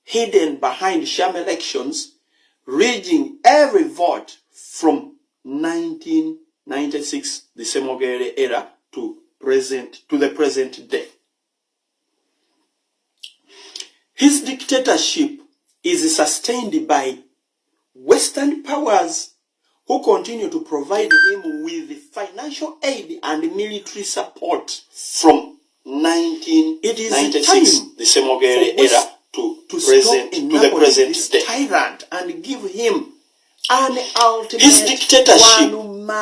hidden behind sham elections, rigging every vote from 1996, the Merere era, to the present day. His dictatorship is sustained by Western powers who continue to provide him with financial aid and military support from 1996, the Merere era, to the present day. Tyrant and give him an ultimate. His dictatorship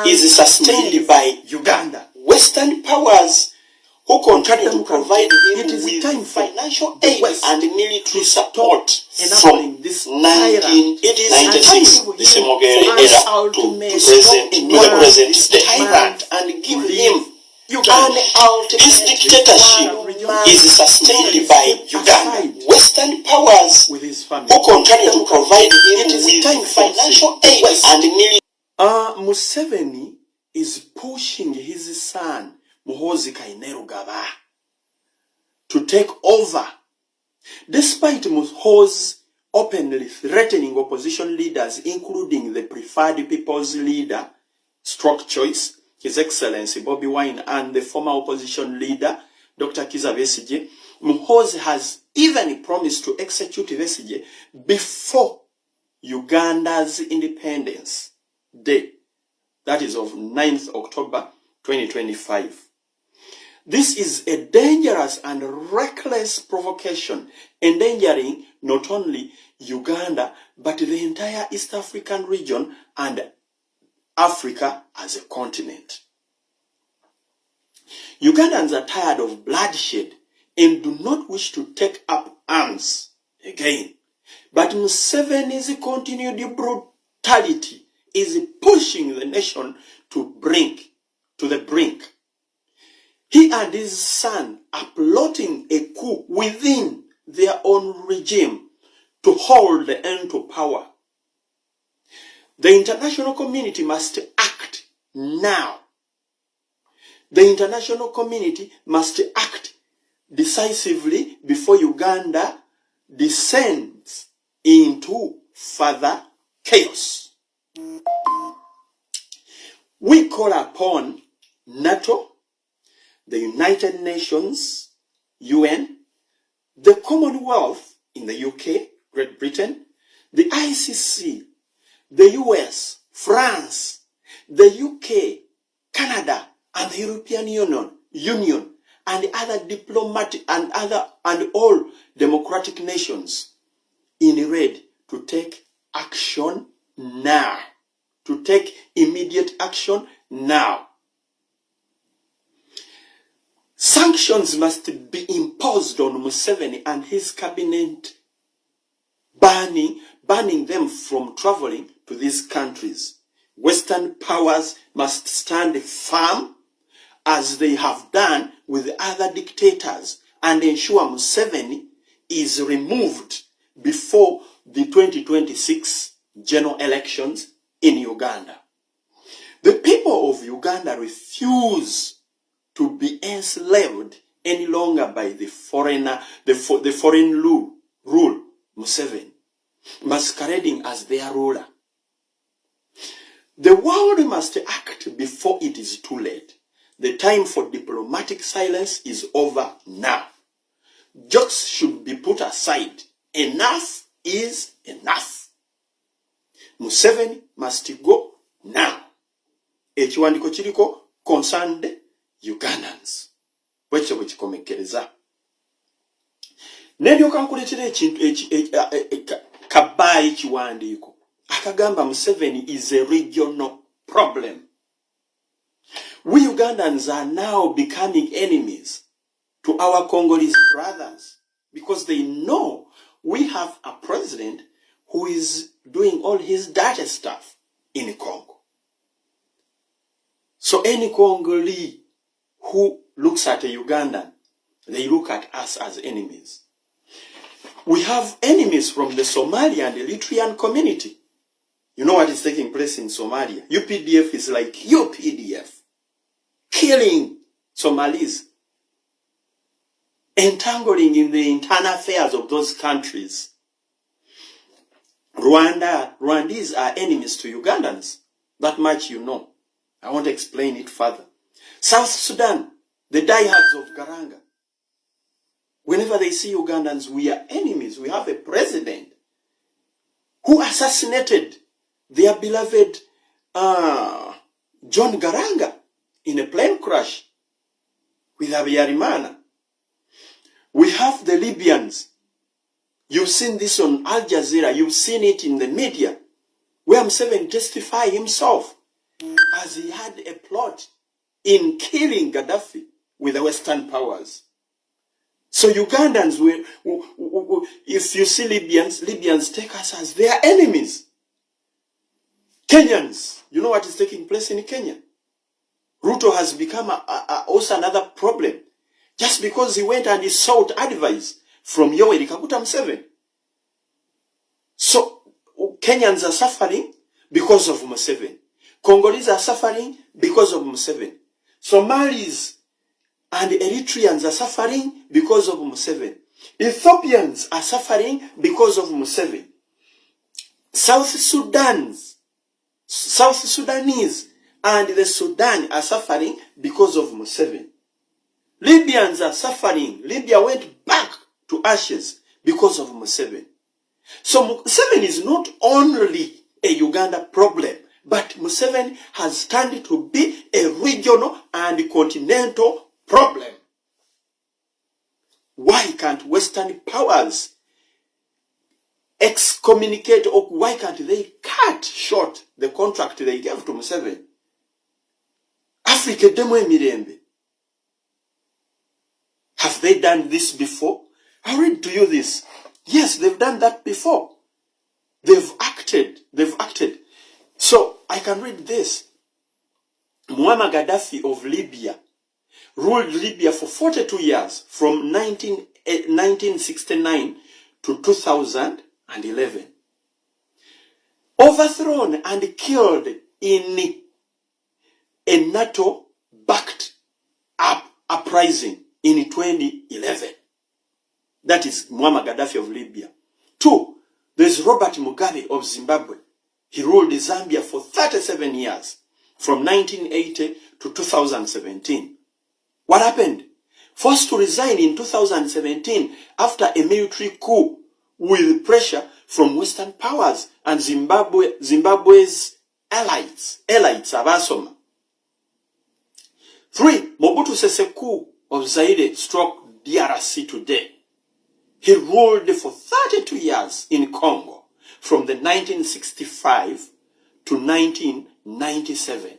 is sustained by Uganda. Western powers who continue to provide him with financial aid and military support from 1996, the Merere era, to the present day. Tyrant and give him an ultimate. His dictatorship is sustained by Uganda. Western powers who continue to provide him with financial aid and military. Museveni is pushing his son Muhoozi Kainerugaba to take over, despite Muhoozi openly threatening opposition leaders, including the preferred people's leader, stroke choice, His Excellency Bobi Wine, and the former opposition leader, Dr. Kizza Besigye. Muhoozi has even promised to execute Besigye before Uganda's Independence Day, that is of 9th October 2025. This is a dangerous and reckless provocation, endangering not only Uganda, but the entire East African region and Africa as a continent. Ugandans are tired of bloodshed and do not wish to take up arms again. But Museveni's continued brutality is pushing the nation to the brink. He and his son are plotting a coup within their own regime to hold the end to power. The international community must act now. The international community must act decisively before Uganda descends into further chaos. We call upon NATO, the United Nations, UN, the Commonwealth in the UK, Great Britain, the ICC, the US, France, the UK, Canada, and the European Union, and other diplomatic and all democratic nations in red to take action now, to take immediate action now. Sanctions must be imposed on Museveni and his cabinet, banning them from traveling to these countries. Western powers must stand firm, as they have done with other dictators, and ensure Museveni is removed before the 2026 general elections in Uganda. The people of Uganda refuse to be enslaved any longer by the foreign rule, Museveni, masquerading as their ruler. The world must act before it is too late. The time for diplomatic silence is over now. Jokes should be put aside. Enough is enough. Museveni must go now. Ekiwandiko kiriko concerned Ugandans. Bwekyo bwekikomekereza. N'endyoka nkuleetera ekintu kabaayi kiwandiiko akagamba Museveni is a regional problem. We Ugandans are now becoming enemies to our Congolese brothers because they know we have a president who is doing all his dirty stuff in Congo. So any Congolese who looks at a Ugandan, they look at us as enemies. We have enemies from the Somali and Eritrean community. You know what is taking place in Somalia? UPDF is like UPDF, killing Somalis, entangling in the internal affairs of those countries. Rwandese are enemies to Ugandans. That much you know. I won't explain it further. South Sudan, the diehards of Garanga. Whenever they see Ugandans, we are enemies. We have a president who assassinated their beloved John Garanga in a plane crash with Habyarimana. We have the Libyans. You've seen this on Al Jazeera. You've seen it in the media, where Museveni testified himself as he had a plot in killing Gaddafi with the Western powers. So Ugandans, if you see Libyans take us as their enemies. Kenyans, you know what is taking place in Kenya? Ruto has become also another problem. Just because he went and he sought advice from Yoweri Kaguta Museveni. So Kenyans are suffering because of Museveni. Congolese are suffering because of Museveni. Somalis and Eritreans are suffering because of Museveni. Ethiopians are suffering because of Museveni. South Sudanese and the Sudan are suffering because of Museveni. Libyans are suffering. Libya went back to ashes because of Museveni. So Museveni is not only a Uganda problem, but Museveni has turned to be a regional and continental problem. Why can't Western powers excommunicate, or why can't they cut short the contract they gave to Museveni? Africa demo emirembe. Have they done this before? I'll read to you this. Yes, they've done that before. They've acted. So I can read this. Muammar Gaddafi of Libya ruled Libya for 42 years, from 1969 to 2011. Overthrown and killed in a NATO-backed uprising in 2011. That is Muammar Gaddafi of Libya. 2, there's Robert Mugabe of Zimbabwe. He ruled Zambia for 37 years, from 1980 to 2017. What happened? Forced to resign in 2017 after a military coup with pressure from Western powers and Zimbabwe's elites abasoma. 3, Mobutu Sese Coup of Zaire / DRC today. He ruled for 32 years in Congo, from the 1965 to 1997.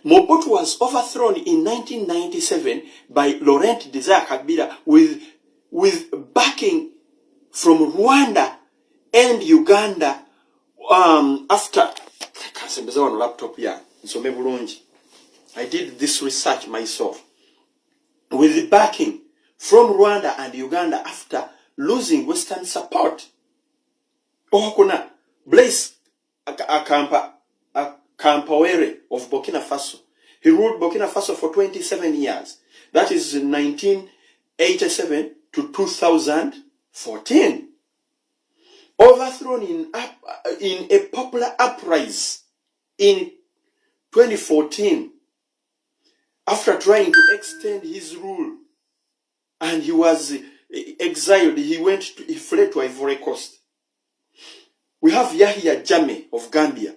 Mobutu was overthrown in 1997 by Laurent Desire Kabila with backing from Rwanda and Uganda after I did this research myself. With the backing from Rwanda and Uganda after losing Western support. Ohokuna, Blaise Compaoré of Burkina Faso. He ruled Burkina Faso for 27 years. That is 1987 to 2014. Overthrown in a popular uprising in 2014 after trying to extend his rule, and he was exiled. He fled to Ivory Coast. We have Yahya Jammeh of Gambia.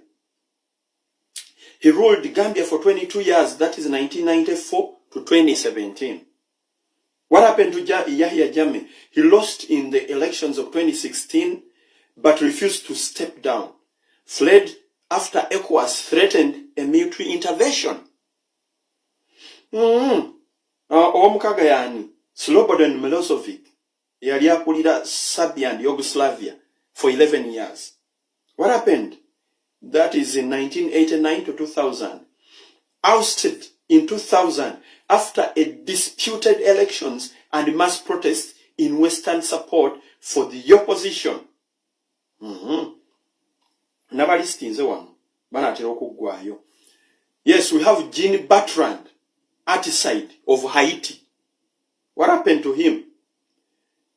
He ruled Gambia for 22 years. That is 1994 to 2017. What happened to Yahya Jammeh? He lost in the elections of 2016, but refused to step down. Fled after ECOWAS threatened a military intervention. Omukaga yani Slobodan Milosevic yali akulira Serbia and Yugoslavia for 11 years. What happened? That is in 1989 to 2000. Ousted in 2000 after a disputed elections and mass protests in Western support for the opposition. Yes, we have Jean Bertrand, articide of Haiti. What happened to him?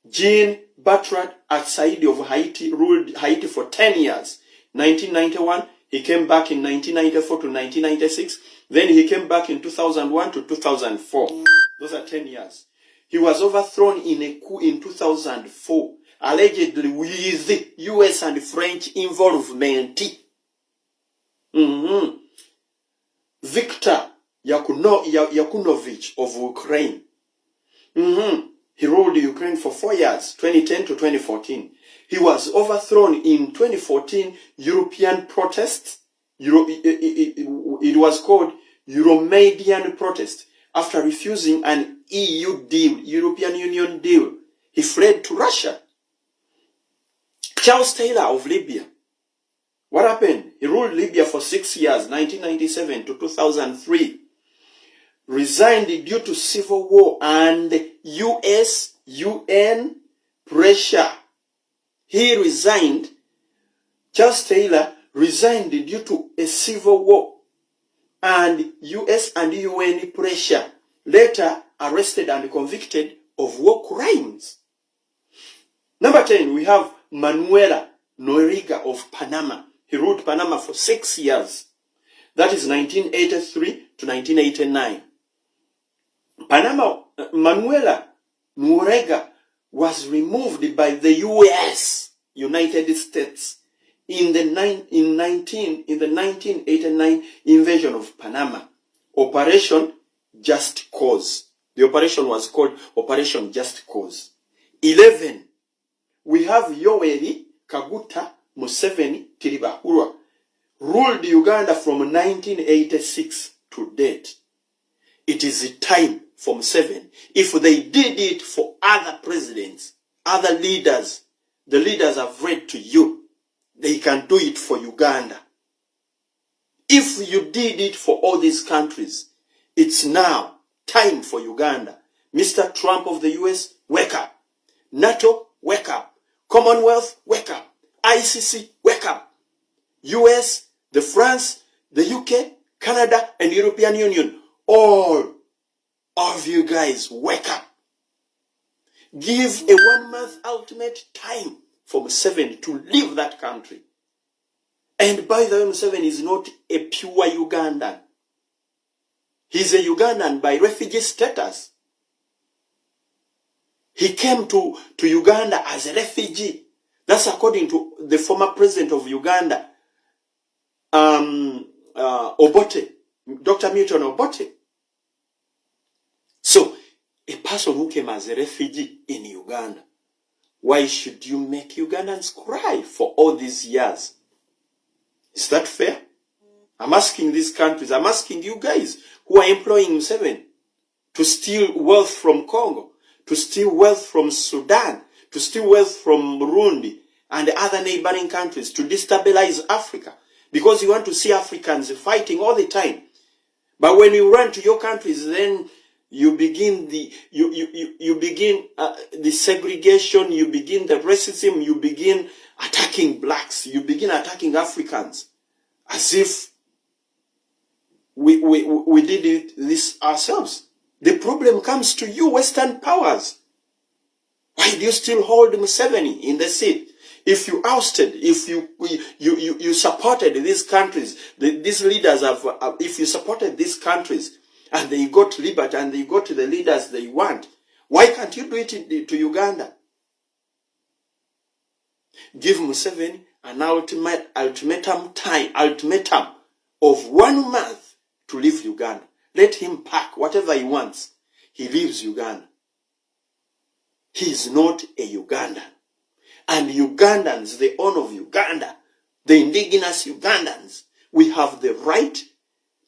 Jean Bertrand Aristide of Haiti ruled Haiti for 10 years. 1991, he came back in 1994 to 1996. Then he came back in 2001 to 2004. Those are 10 years. He was overthrown in a coup in 2004, allegedly with US and French involvement. Viktor Yakunovich of Ukraine. He ruled Ukraine for 4 years, 2010 to 2014. He was overthrown in 2014 European protests. It was called Euromaidan protest. After refusing an EU deal, European Union deal, he fled to Russia. Charles Taylor of Libya. What happened? He ruled Libya for 6 years, 1997 to 2003. Resigned due to civil war and US-UN pressure. He resigned. Charles Taylor resigned due to a civil war and US and UN pressure. Later arrested and convicted of war crimes. Number 10, we have Manuela Noriega of Panama. He ruled Panama for 6 years. That is 1983 to 1989. Manuela Noriega was removed by the US, United States, in the 1989 invasion of Panama. Operation Just Cause. The operation was called Operation Just Cause. 11. We have Yoweri Kaguta Museveni Tiribahurwa, ruled Uganda from 1986 to date. It is time for Museveni. If they did it for other presidents, other leaders, the leaders have read to you, they can do it for Uganda. If you did it for all these countries, it's now time for Uganda. Mr. Trump of the US, wake up. NATO, wake up. Commonwealth, wake up. ICC, wake up. US, the France, the UK, Canada, and European Union, all of you guys, wake up. Give a 1 month ultimate time for Museveni to leave that country. And by the way, Museveni is not a pure Ugandan. He's a Ugandan by refugee status. He came to Uganda as a refugee. That's according to the former president of Uganda, Obote, Dr. Milton Obote. So, a person who came as a refugee in Uganda, why should you make Ugandans cry for all these years? Is that fair? I'm asking these countries, I'm asking you guys who are employing Museveni to steal wealth from Congo, to steal wealth from Sudan, to steal wealth from Burundi and other neighboring countries, to destabilize Africa, because you want to see Africans fighting all the time. But when you run to your countries, then you begin the segregation, you begin the racism, you begin attacking blacks, you begin attacking Africans, as if we did this ourselves. The problem comes to you, Western powers. Why do you still hold Museveni in the seat? If you ousted, if you supported these countries, these leaders if you supported these countries and they got liberty and they got the leaders they want, why can't you do it to Uganda? Give Museveni an ultimatum of 1 month to leave Uganda. Let him pack whatever he wants. He leaves Uganda. He is not a Ugandan. And Ugandans, the owner of Uganda, the indigenous Ugandans, we have the right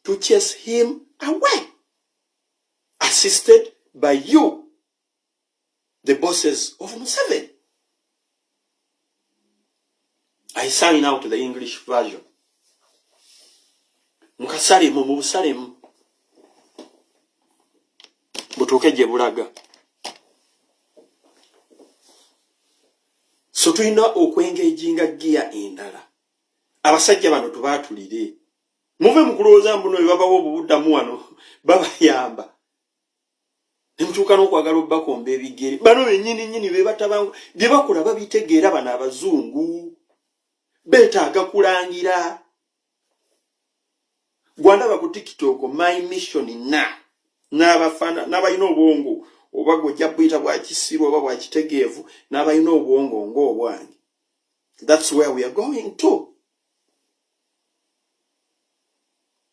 to chase him away. Assisted by you, the bosses of Museveni. I sign out the English version. Mukasalimu mubusalimu. Butuke gye bulaga. So tulina okwengejinga gia endala. Abasajja bano tubaatulire. Muve mu kulowooza mbuno babawo obuddamu wano babayamba. Nemutuuka n'okwagala obbakomba ebigere. Bano bennyini be batabangu bye bakola babitegeera bano abazungu. Beetaaga kulangira. Gwandaba ku TikTok my mission n'abalina obwongo oba gojja buyita bwa kisiru oba bwa kitegeevu n'abalina obwongo ng'obwange. That's where we are going to.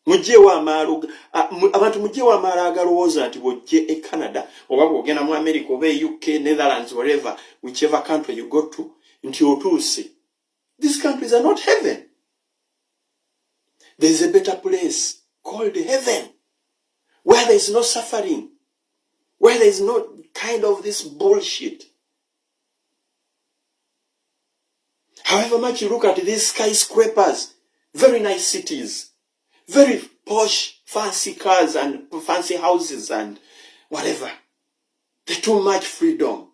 Abantu mujjeewo amaalo agalowooza nti bw'ojje e Canada oba bw'ogenda mu America oba e UK, Netherlands, wherever, whichever country you go to, nti otuuse. These countries are not heaven. There is a better place called heaven, where there is no suffering, where there is no kind of this bullshit. However much you look at these skyscrapers, very nice cities, very posh, fancy cars and fancy houses and whatever. There's too much freedom.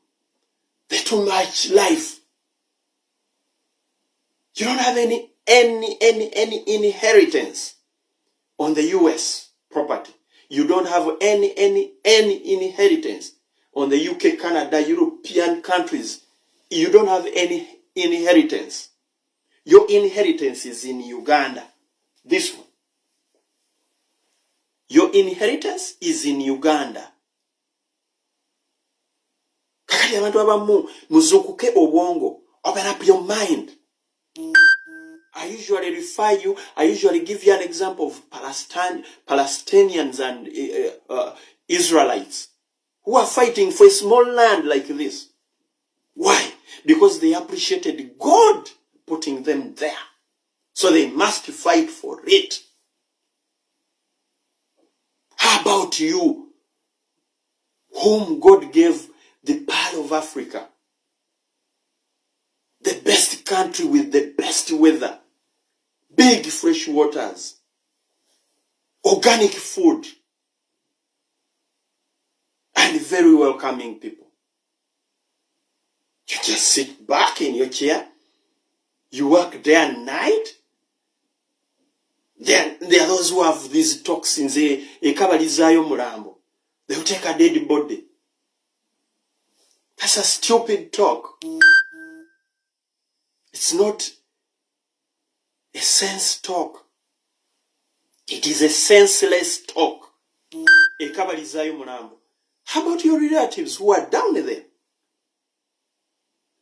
There's too much life. You don't have any inheritance on the US property. You don't have any inheritance on the UK, Canada, European countries. You don't have any inheritance. Your inheritance is in Uganda. This one. Your inheritance is in Uganda. Kakati abantu abamu muzukuke obwongo. Open up your mind. I usually give you an example of Palestinians and Israelites who are fighting for a small land like this. Why? Because they appreciated God putting them there. So they must fight for it. How about you, whom God gave the Pearl of Africa, the best country with the best weather, big fresh waters, organic food, and very welcoming people? You just sit back in your chair, you work day and night. There are those who have these toxins, ekabalizayo mulambo. They will take a dead body. That's a stupid talk. It's not a sense talk. It is a senseless talk. Ekabalizayo mulambo. How about your relatives who are down there?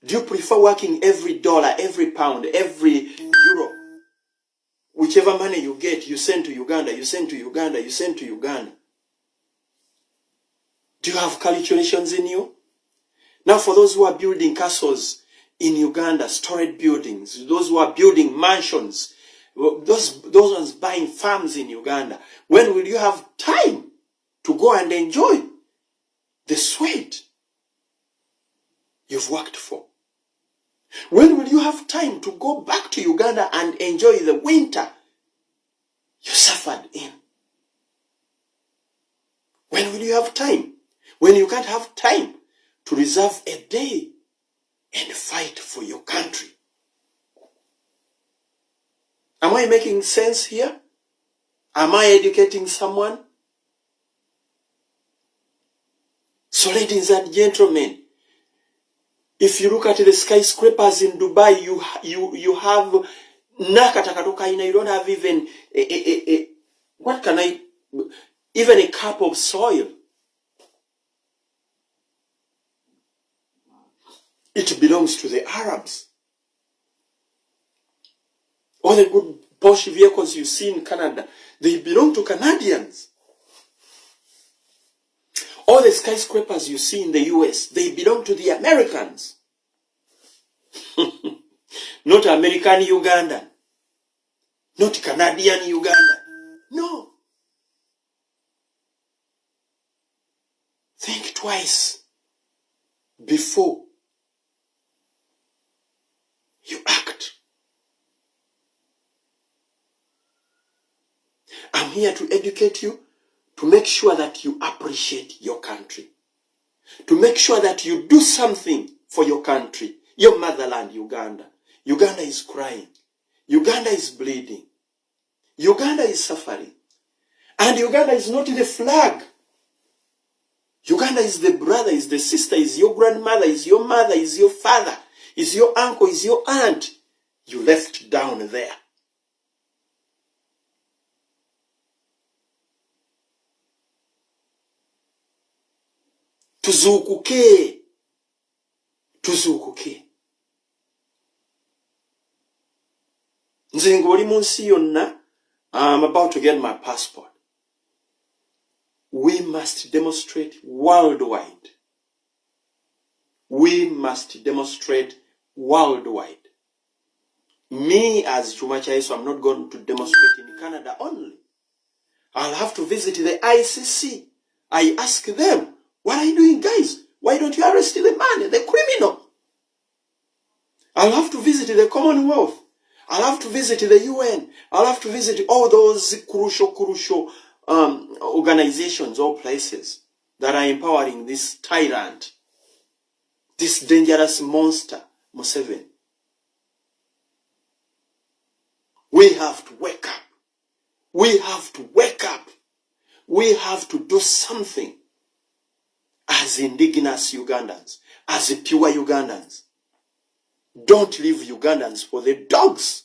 Do you prefer working every dollar, every pound, every euro? Whichever money you get, you send to Uganda, you send to Uganda, you send to Uganda. Do you have calculations in you? Now for those who are building castles in Uganda, storage buildings, those who are building mansions, those ones buying farms in Uganda, when will you have time to go and enjoy the sweat you've worked for? When will you have time to go back to Uganda and enjoy the winter you suffered in? When will you have time? When you can't have time to reserve a day and fight for your country. Am I making sense here? Am I educating someone? So ladies and gentlemen, if you look at the skyscrapers in Dubai, you have nakatakarukaina. You don't have even even a cup of soil. It belongs to the Arabs. All the good posh vehicles you see in Canada, they belong to Canadians. All the skyscrapers you see in the US, they belong to the Americans. Not American Uganda. Not Canadian Uganda. No. Think twice before you act. I'm here to educate you, to make sure that you appreciate your country, to make sure that you do something for your country, your motherland, Uganda. Uganda is crying. Uganda is bleeding. Uganda is suffering. And Uganda is not the flag. Uganda is the brother, is the sister, is your grandmother, is your mother, is your father, is your uncle, is your aunt. You left down there. Tuzukuke. Tuzukuke. Nze ngoli munsi yonna, I'm about to get my passport. We must demonstrate worldwide. We must demonstrate worldwide. Me as Chuma Chaiso, I'm not going to demonstrate in Canada only. I'll have to visit the ICC. I ask them, what are you doing, guys? Why don't you arrest the man, the criminal? I'll have to visit the Commonwealth. I'll have to visit the UN. I'll have to visit all those crucial organizations or places that are empowering this tyrant, this dangerous monster, Museveni. We have to wake up. We have to wake up. We have to do something as indigenous Ugandans, as pure Ugandans. Don't leave Ugandans for the dogs.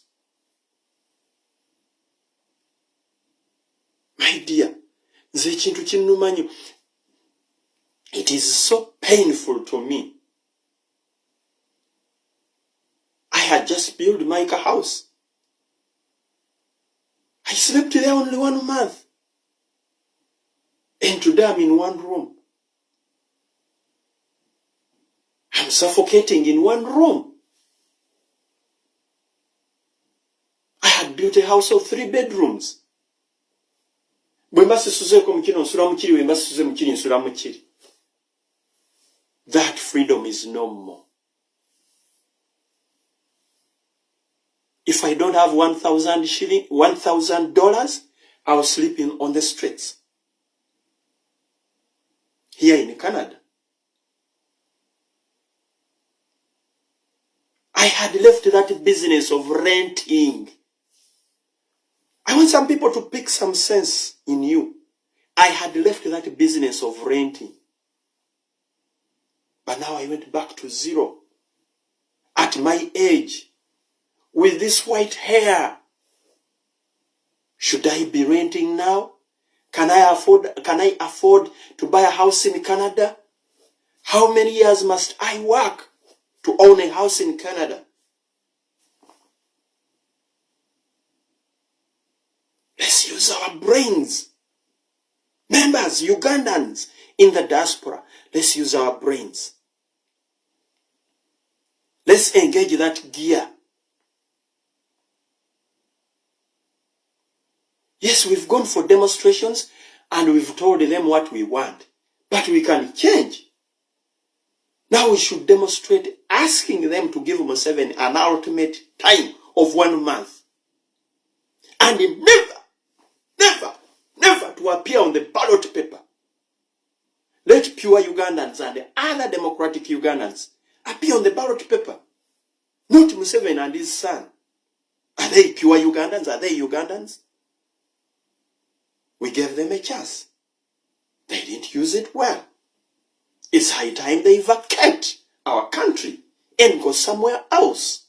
My dear, it is so painful to me. I had just built my house. I slept there only 1 month. And today I'm in one room. I'm suffocating in one room. I had built a house of 3 bedrooms. That freedom is no more. If I don't have $1,000, I'll sleep on the streets. Here in Canada. I had left that business of renting. I want some people to pick some sense in you. I had left that business of renting. But now I went back to zero. At my age, with this white hair, should I be renting now? Can I afford to buy a house in Canada? How many years must I work to own a house in Canada? Let's use our brains. Members, Ugandans in the diaspora, let's use our brains. Let's engage that gear. Yes, we've gone for demonstrations and we've told them what we want, but we can change. Now we should demonstrate asking them to give Museveni an ultimate time of 1 month. And never to appear on the ballot paper. Let pure Ugandans and other democratic Ugandans appear on the ballot paper. Not Museveni and his son. Are they pure Ugandans? Are they Ugandans? We gave them a chance. They didn't use it well. It's high time they vacate our country and go somewhere else.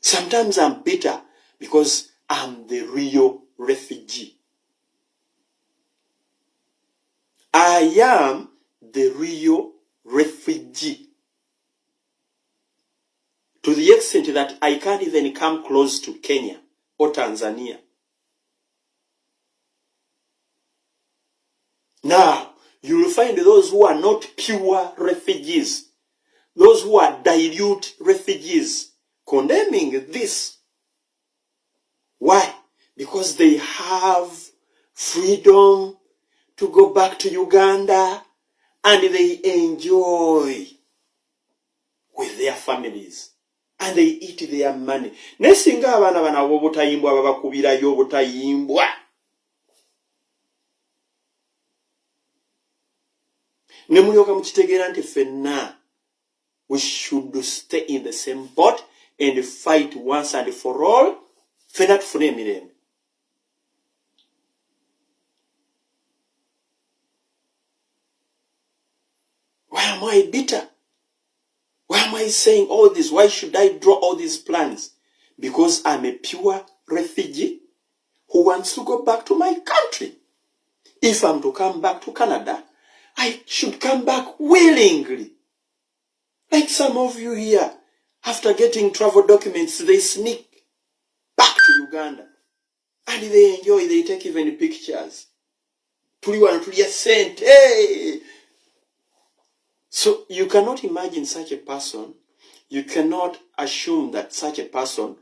Sometimes I'm bitter because I'm the real refugee. I am the real refugee. To the extent that I can't even come close to Kenya or Tanzania. Now, you will find those who are not pure refugees, those who are dilute refugees, condemning this. Why? Because they have freedom to go back to Uganda and they enjoy with their families. And they eat their money. Nesinga abana bana obutayimbwa babakubirayo obutayimbwa. Nemulyoka mukitegeera nti fenna we should stay in the same boat and fight once and for all Fena tufune emirembe. Why am I bitter? Why am I saying all this? Why should I draw all these plans? Because I'm a pure refugee who wants to go back to my country. If I'm to come back to Canada, I should come back willingly. Like some of you here, after getting travel documents, they sneak back to Uganda. And they enjoy, they take even pictures. Hey! So you cannot imagine such a person. You cannot assume that such a person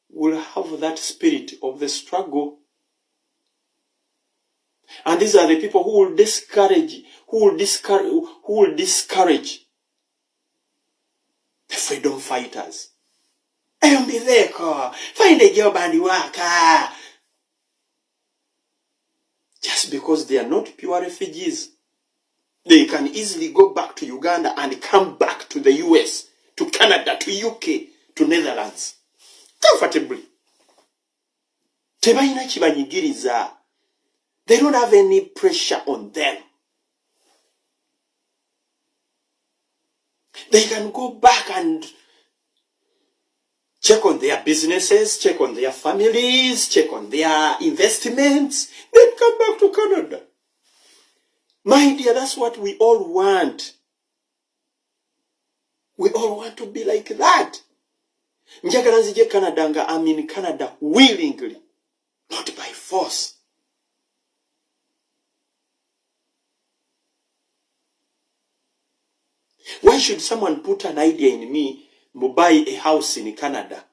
will have that spirit of the struggle. And these are the people who will discourage the freedom fighters. Find a job and work. Just because they are not pure refugees, they can easily go back to Uganda and come back to the US, to Canada, to UK, to Netherlands. Comfortably. They don't have any pressure on them. They can go back and check on their businesses, check on their families, check on their investments, then come back to Canada. My dear, that's what we all want. We all want to be like that. Njagala nzije Canada nga I'm in Canada willingly, not by force. Why should someone put an idea in me to buy a house in Canada?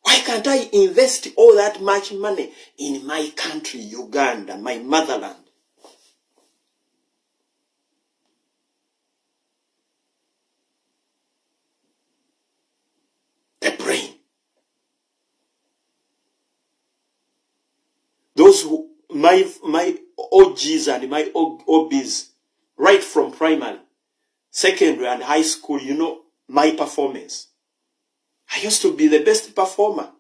Why can't I invest all that much money in my country, Uganda, my motherland? The brain. Those who, my OGs and my OBs, right from primary, secondary and high school, you know, my performance. I used to be the best performer.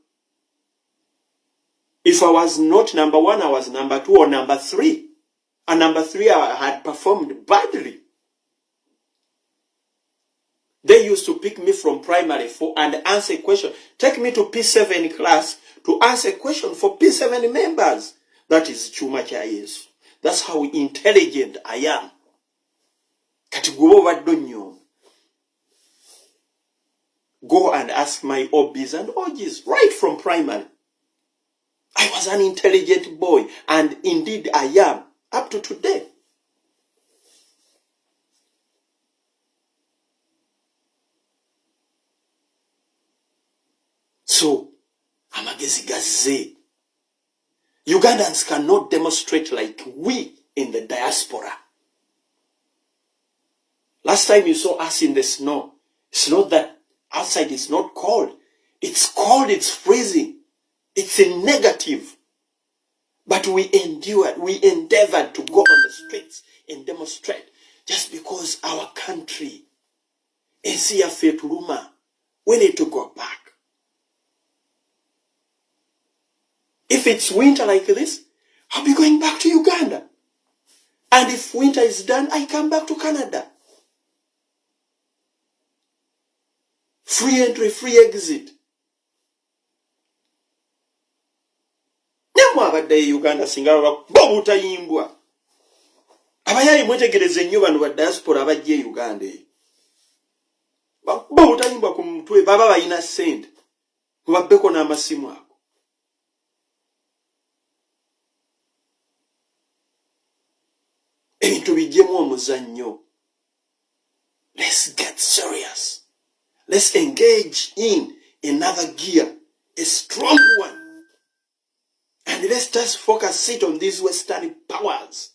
If I was not number one, I was number two or number three. And number three, I had performed badly. They used to pick me from primary 4 and answer a question. Take me to P7 class to answer a question for P7 members. That is Chuma Cha Yesu. That's how intelligent I am. Go and ask my OBs and OGs right from primary. I was an intelligent boy, and indeed I am up to today. So, amagezigaze. Ugandans cannot demonstrate like we in the diaspora. Last time you saw us in the snow, it's not that outside is not cold. It's cold, it's freezing. It's a negative. But we endured, we endeavored to go on the streets and demonstrate just because our country is here fetuluma. We need to go back. If it's winter like this, I'll be going back to Uganda. And if winter is done, I come back to Canada. Free entry, free exit. Nyamwa abadde Uganda singa baba butayimbwa. Abayayi mwetegereze nnyo bano ba diaspora abajje Uganda. Baba butayimbwa ku mutwe baba bayina ssente. Kubabbeko n'amasimu ako. Ebintu bijjemu omuzannyo. Let's get serious. Let's engage in another gear, a strong one. And let's just sit on these Western powers.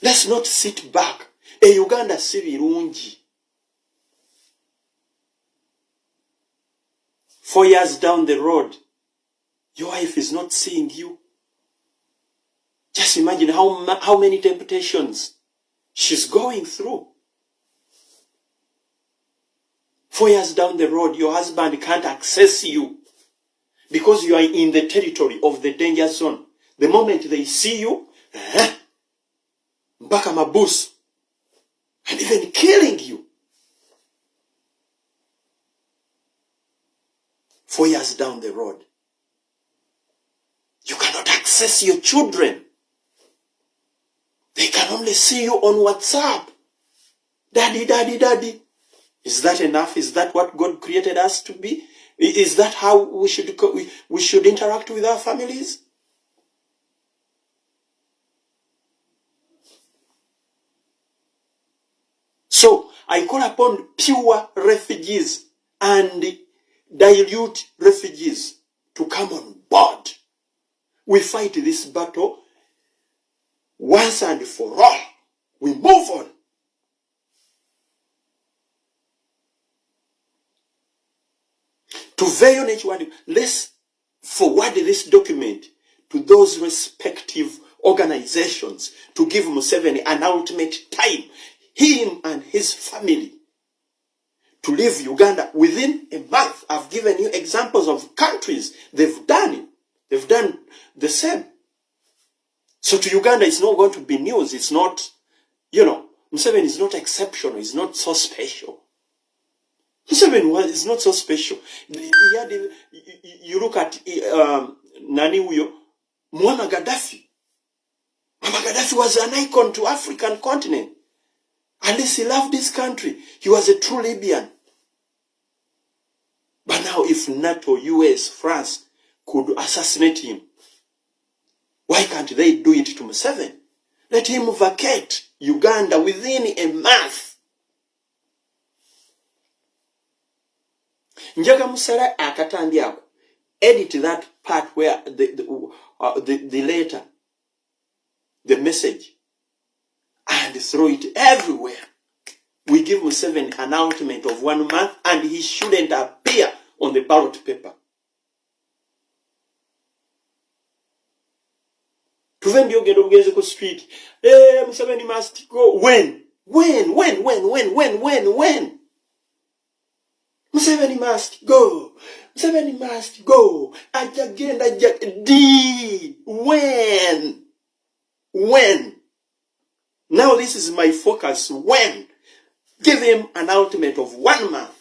Let's not sit back. Uganda si birungi. 4 years down the road, your wife is not seeing you. Just imagine how many temptations she's going through. 4 years down the road, your husband can't access you because you are in the territory of the danger zone. The moment they see you, mpaka mabusu, and even killing you. 4 years down the road, you cannot access your children. They can only see you on WhatsApp. Daddy, daddy, daddy. Is that enough? Is that what God created us to be? Is that how we should interact with our families? So I call upon pure refugees and dilute refugees to come on board. We fight this battle once and for all. We move on. To veil each one, let's forward this document to those respective organizations to give Museveni an ultimate time, him and his family, to leave Uganda within a month. I've given you examples of countries. They've done it. They've done the same. So to Uganda, it's not going to be news. It's not, Museveni is not exceptional. It's not so special. Museveni is not so special. You look at Nani Uyo, Muammar Gaddafi. Muammar Gaddafi was an icon to African continent. At least he loved this country. He was a true Libyan. But now if NATO, US, France could assassinate him, why can't they do it to Museveni? Let him vacate Uganda within a month. Njaga musala akatambi ako. Edit that part where the letter, the message, and throw it everywhere. We give Museveni an ultimatum of 1 month, and he shouldn't appear on the ballot paper. Tuvendi ogendo bugenze ku street. Museveni must go. When? Museveni must go. Museveni must go. When? Now this is my focus. When? Give him an ultimatum of 1 month.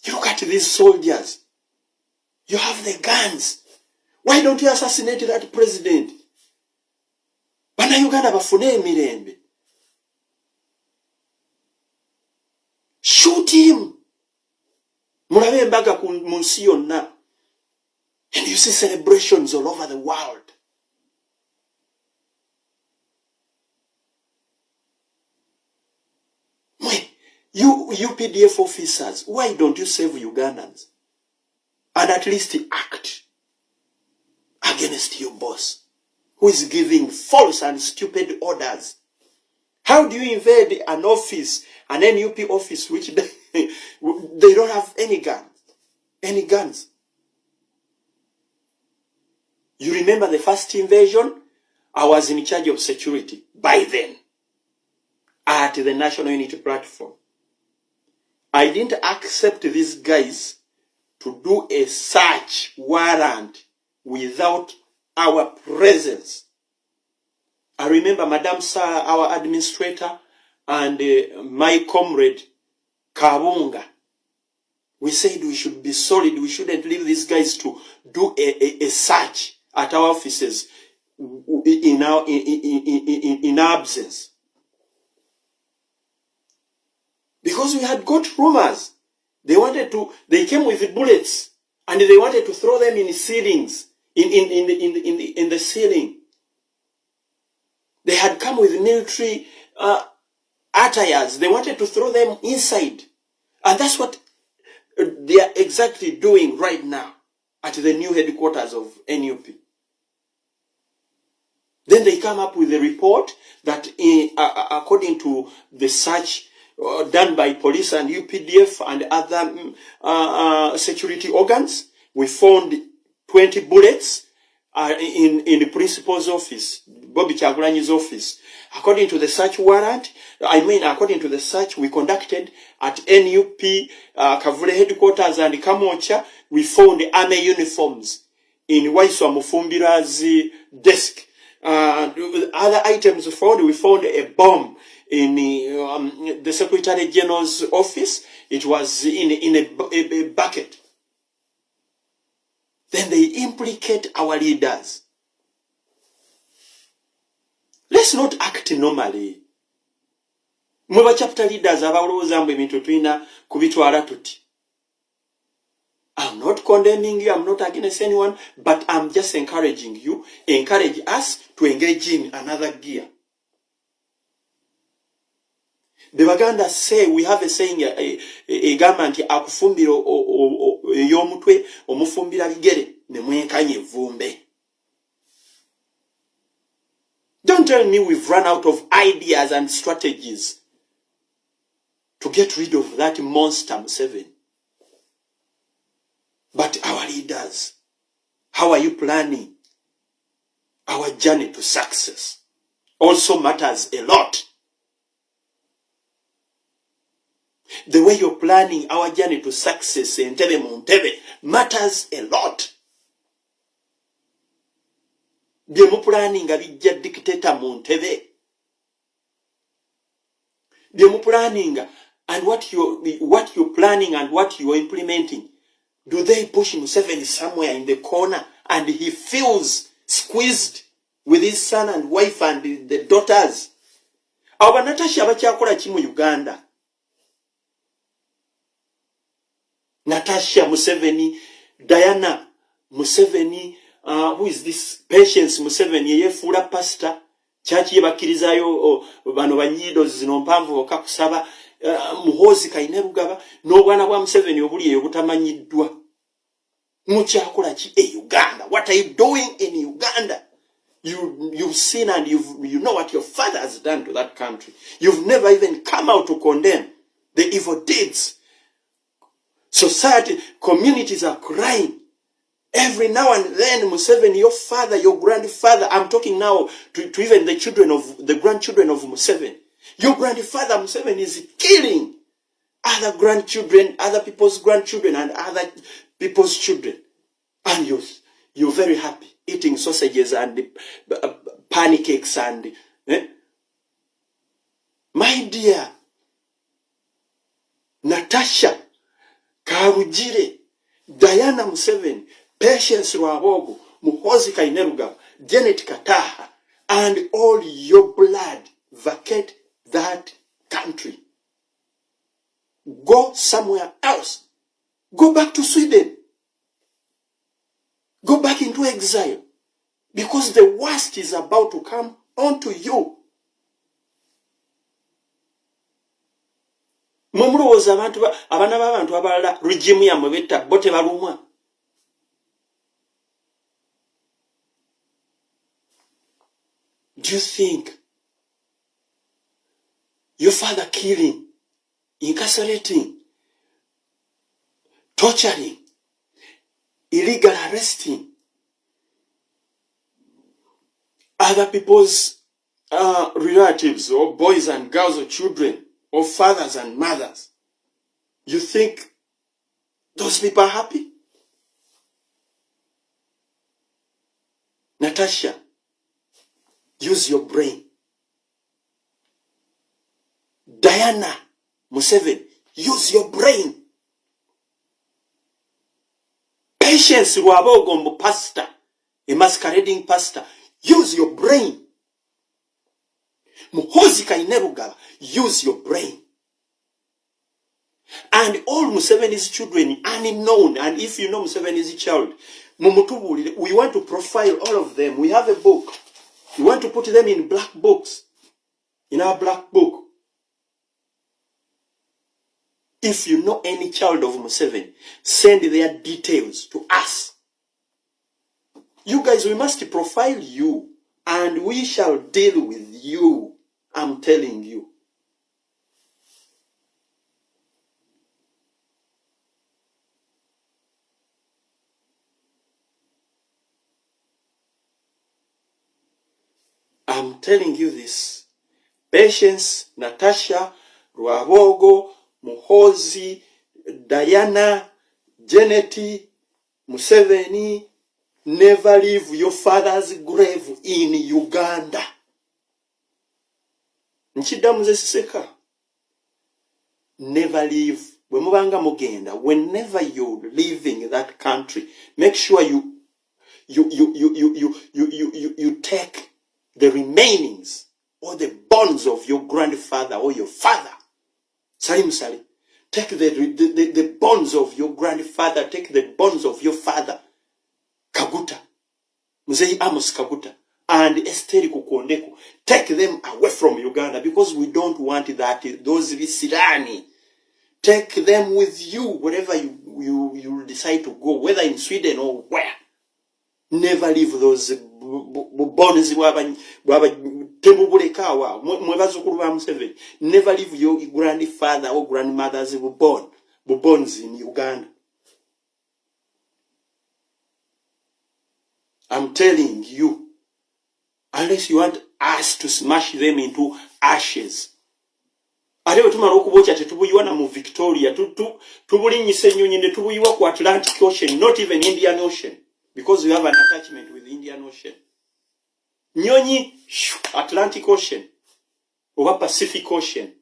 You look at these soldiers. You have the guns. Why don't you assassinate that president? Bana Uganda bafune mirembe. Shoot him. Mulabe embaga ku munsi yonna. And you see celebrations all over the world. You UPDF officers, why don't you save Ugandans? And at least act against your boss, who is giving false and stupid orders. How do you invade an office, an NUP office, which they don't have any guns? You remember the first invasion? I was in charge of security by then at the National Unity Platform. I didn't accept these guys to do a search warrant without our presence. I remember Madam Sarah, our administrator, and my comrade Kabunga. We said we should be solid. We shouldn't leave these guys to do a search at our offices in our absence. Because we had got rumors. They came with bullets and they wanted to throw them in ceilings, in the ceiling. They had come with military attires. They wanted to throw them inside. And that's what they are exactly doing right now at the new headquarters of NUP. Then they come up with a report that according to the search done by police and UPDF and other security organs, we found 20 bullets in the principal's office, Bobby Kyagulanyi's office. According to the search warrant, according to the search we conducted at NUP, Kavule headquarters and Kamocha, we found army uniforms in Waiswa Mufumbira's desk. Other items found, we found a bomb in the Secretary General's office. It was in a bucket. Then they implicate our leaders. Let's not act normally. Mweba chapter leaders abalowooza mbu ebintu tulina kubitwala tuti. I'm not condemning you, I'm not against anyone, but I'm just encouraging you, encourage us to engage in another gear. The Baganda say, we have a saying, a government, akufumbira ey'omutwe, omufumbira bigere, ne mwenkanye vumbe. Don't tell me we've run out of ideas and strategies to get rid of that monster Museveni. But our leaders, how are you planning? Our journey to success also matters a lot. The way you're planning our journey to success in Entebbe mu Ntebbe matters a lot. Bye mu planning bijja dictator mu Ntebbe. Bye mu planning and what you're planning and what you're implementing. Do they push Museveni somewhere in the corner and he feels squeezed with his son and wife and the daughters? Aba Natasha abakyakola ki mu Uganda? Natasha Museveni, Diana Museveni, who is this Patience Museveni, yefuula pastor, church yebakirizayo bano banyido zino mpanvu okakusaba, Muhozi Kainerugaba, n'obwana bwa Museveni obuli eyo butamanyiddwa. Mukyakola ki e Uganda? What are you doing in Uganda? You've seen and you know what your father has done to that country. You've never even come out to condemn the evil deeds. Society, communities are crying. Every now and then, Museveni, your father, your grandfather, I'm talking now to even the grandchildren of Museveni. Your grandfather, Museveni, is killing other grandchildren, other people's grandchildren, and other people's children. And you're very happy, eating sausages and pancakes and... My dear, Natasha Karujire, Diana Museveni, Patience Rwabogo, Muhozi Kainerugaba, Janet Kataha, and all your blood vacate that country. Go somewhere else. Go back to Sweden. Go back into exile. Because the worst is about to come onto you. Mumulowooza abaana b'abantu abalala regime yammwe betta bo tebalumwa. Do you think your father killing, incarcerating, torturing, illegal arresting other people's relatives or boys and girls or children or fathers and mothers, you think those people are happy? Natasha, use your brain. Diana Museveni, use your brain. Patience Rwabogo, pastor, a masquerading pastor, use your brain. Muhozi Kainerugaba, use your brain. And all Museveni's children, unknown, and if you know Museveni's child, Mumutubuli, we want to profile all of them. We have a book. We want to put them in black books. In our black book. If you know any child of Museveni, send their details to us. You guys, we must profile you, and we shall deal with you. I'm telling you. I'm telling you this. Patience, Natasha, Rwabogo, Muhozi, Diana, Janet, Museveni, never leave your father's grave in Uganda. Nchidamuze siseka. Never leave. Whenever you're leaving that country, make sure you take the remainings or the bones of your grandfather or your father. Salim. Take the bones of your grandfather, take the bones of your father. Kaguta. Mzee Amos Kaguta. And Esteri Kukondeko. Take them away from Uganda because we don't want that. Those Visirani. Take them with you wherever you decide to go, whether in Sweden or where. Never leave those bones. Never leave your grandfather or grandmother's bones in Uganda. I'm telling you, unless you want us to smash them into ashes. Arewe tumara okubocha tetubuyiwa na mu Victoria tubulinyise ennyonyi ne tubuyiwa ku Atlantic Ocean, not even Indian Ocean, because we have an attachment with the Indian Ocean. Nyonyi Atlantic Ocean oba Pacific Ocean